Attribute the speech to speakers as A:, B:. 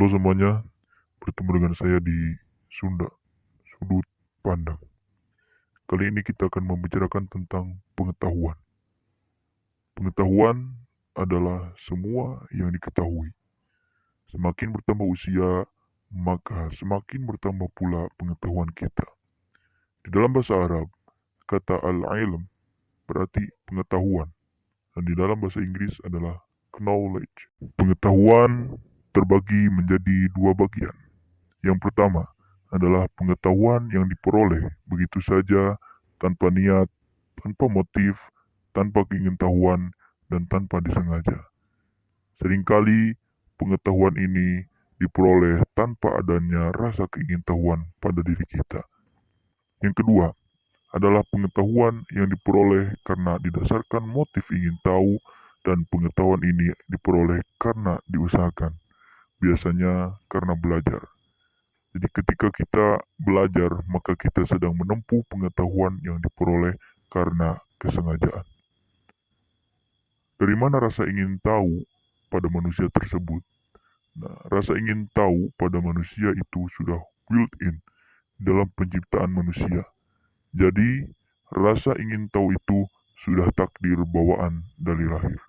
A: Halo semuanya, bertemu dengan saya di Sunda, Sudut Pandang. Kali ini kita akan membicarakan tentang pengetahuan. Pengetahuan adalah semua yang diketahui. Semakin bertambah usia, maka semakin bertambah pula pengetahuan kita. Di dalam bahasa Arab, kata al-ilm berarti pengetahuan, dan di dalam bahasa Inggris adalah knowledge. Pengetahuan terbagi menjadi dua bagian. Yang pertama adalah pengetahuan yang diperoleh begitu saja, tanpa niat, tanpa motif, tanpa keingintahuan, dan tanpa disengaja. Seringkali pengetahuan ini diperoleh tanpa adanya rasa keingintahuan pada diri kita. Yang kedua adalah pengetahuan yang diperoleh karena didasarkan motif ingin tahu, dan pengetahuan ini diperoleh karena diusahakan, biasanya karena belajar. Jadi ketika kita belajar, maka kita sedang menempuh pengetahuan yang diperoleh karena kesengajaan. Dari mana rasa ingin tahu pada manusia tersebut? Nah, rasa ingin tahu pada manusia itu sudah built-in dalam penciptaan manusia. Jadi, rasa ingin tahu itu sudah takdir bawaan dari lahir.